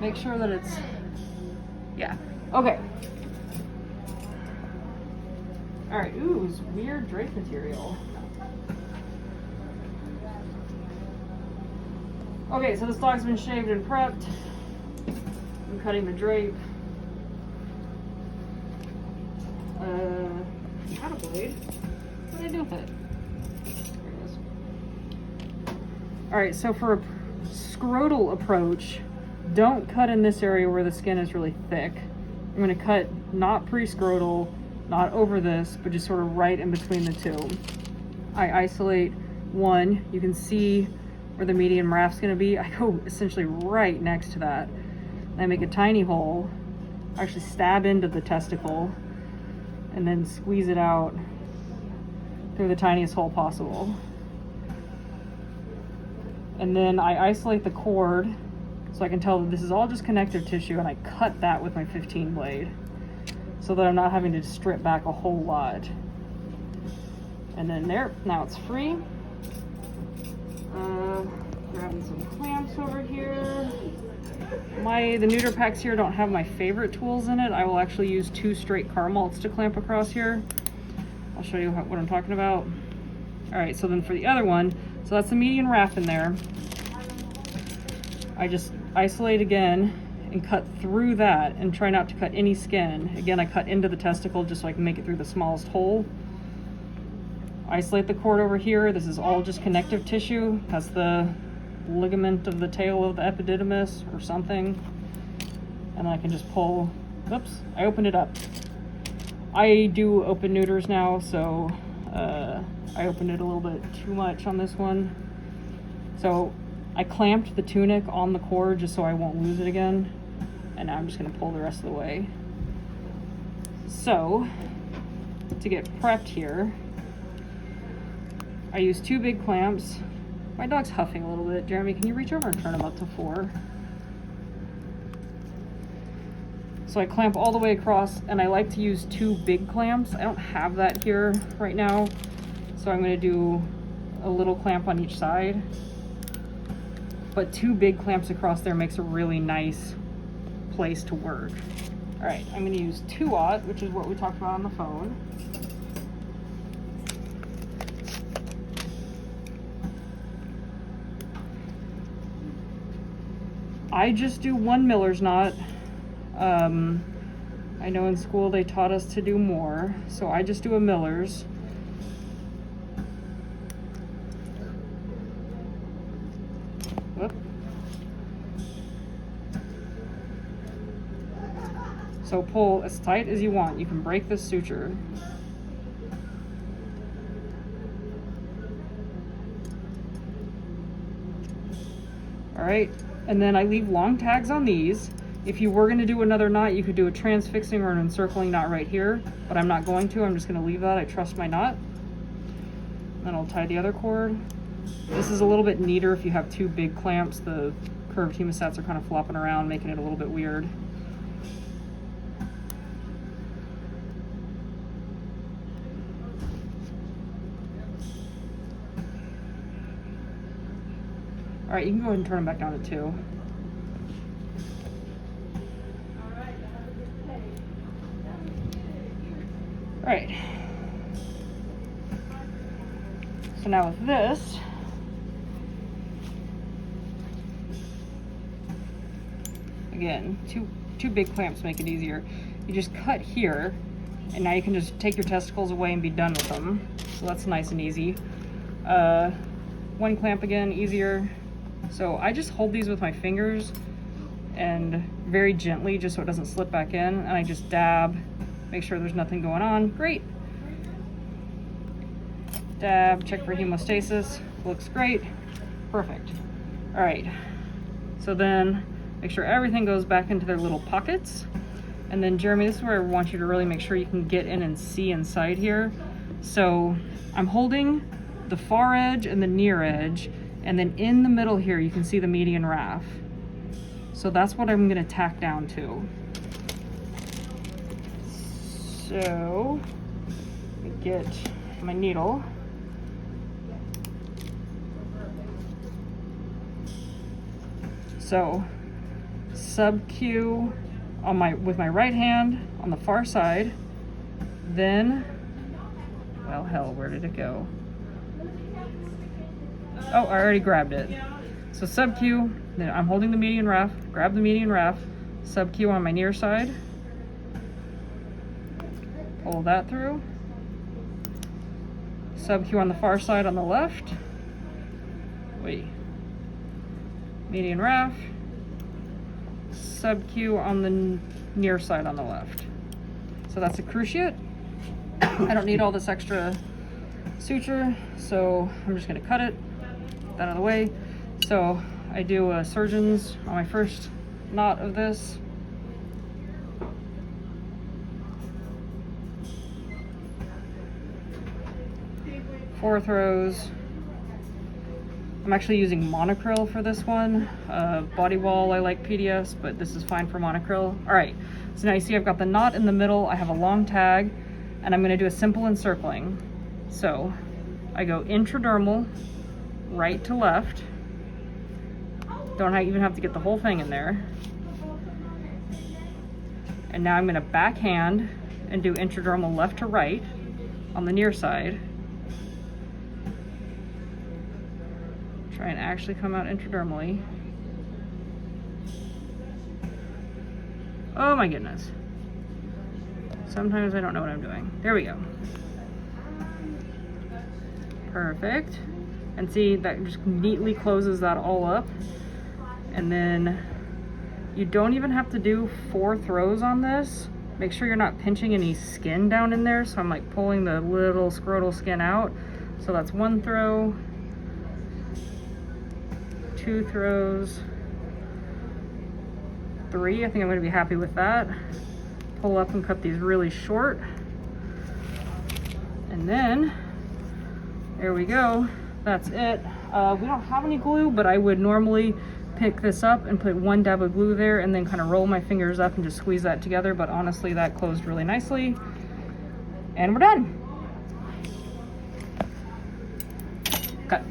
Make sure that it's, yeah, okay. All right, ooh, it's weird drape material. Okay, so this dog's been shaved and prepped. I'm cutting the drape. Had a blade. What did I do with it? There it is. All right, so for a scrotal approach, don't cut in this area where the skin is really thick. I'm gonna cut not pre-scrotal, not over this, but just sort of right in between the two. I isolate one. You can see where the median raft's gonna be. I go essentially right next to that. I make a tiny hole, actually stab into the testicle, and then squeeze it out through the tiniest hole possible. And then I isolate the cord so I can tell that this is all just connective tissue, and I cut that with my 15 blade so that I'm not having to strip back a whole lot. And then there, now it's free. Grabbing some clamps over here. The neuter packs here don't have my favorite tools in it. I will actually use 2 straight car malts to clamp across here. I'll show you what I'm talking about. All right, so then for the other one, so that's the median raft in there. I just isolate again and cut through that and try not to cut any skin. Again, I cut into the testicle just so I can make it through the smallest hole. Isolate the cord over here. This is all just connective tissue. That's the ligament of the tail of the epididymis or something. And I can just pull, oops, I opened it up. I do open neuters now, so I opened it a little bit too much on this one. So I clamped the tunic on the cord just so I won't lose it again. And now I'm just gonna pull the rest of the way. So, to get prepped here, I use 2 big clamps. My dog's huffing a little bit. Jeremy, can you reach over and turn him up to 4? So I clamp all the way across, and I like to use 2 big clamps. I don't have that here right now, so I'm gonna do a little clamp on each side. But 2 big clamps across there makes a really nice place to work. All right, I'm gonna use 2-aught, which is what we talked about on the phone. I just do 1 miller's knot. I know in school they taught us to do more, so I just do a miller's. Whoop. So pull as tight as you want. You can break this suture. All right. And then I leave long tags on these. If you were gonna do another knot, you could do a transfixing or an encircling knot right here, but I'm not going to. I'm just gonna leave that. I trust my knot. Then I'll tie the other cord. This is a little bit neater if you have 2 big clamps. The curved hemostats are kind of flopping around, making it a little bit weird. All right, you can go ahead and turn them back down to 2. All right. So now with this, again, two big clamps make it easier. You just cut here, and now you can just take your testicles away and be done with them. So that's nice and easy. 1 clamp again, easier. So I just hold these with my fingers and very gently just so it doesn't slip back in, and I just dab, make sure there's nothing going on. Great. Dab, check for hemostasis, looks great, perfect. All right, so then make sure everything goes back into their little pockets. And then Jeremy, this is where I want you to really make sure you can get in and see inside here. So I'm holding the far edge and the near edge, and then in the middle here, you can see the median raft. So that's what I'm gonna tack down to. So, let me get my needle. So, sub-Q on with my right hand on the far side. Then, well, hell, where did it go? Oh, I already grabbed it. So sub-Q, then I'm holding the median ref, grab the median ref, sub-Q on my near side, pull that through, sub-Q on the far side on the left, wait, median ref, sub-Q on the near side on the left. So that's a cruciate. I don't need all this extra suture, so I'm just gonna cut it, get that out of the way. So I do a surgeon's on my first knot of this. Four throws. I'm actually using monocryl for this one. Body wall, I like PDS, but this is fine for monocryl. All right, so now you see I've got the knot in the middle. I have a long tag, and I'm gonna do a simple encircling. So I go intradermal, right to left. Don't even have to get the whole thing in there. And now I'm gonna backhand and do intradermal left to right on the near side. Try and actually come out intradermally. Oh my goodness. Sometimes I don't know what I'm doing. There we go. Perfect. And see, that just neatly closes that all up. And then you don't even have to do 4 throws on this. Make sure you're not pinching any skin down in there. So I'm like pulling the little scrotal skin out. So that's 1 throw, 2 throws, 3. I think I'm gonna be happy with that. Pull up and cut these really short. And then, there we go. That's it. We don't have any glue, but I would normally pick this up and put 1 dab of glue there and then kind of roll my fingers up and just squeeze that together. But honestly, that closed really nicely. And we're done. Cut.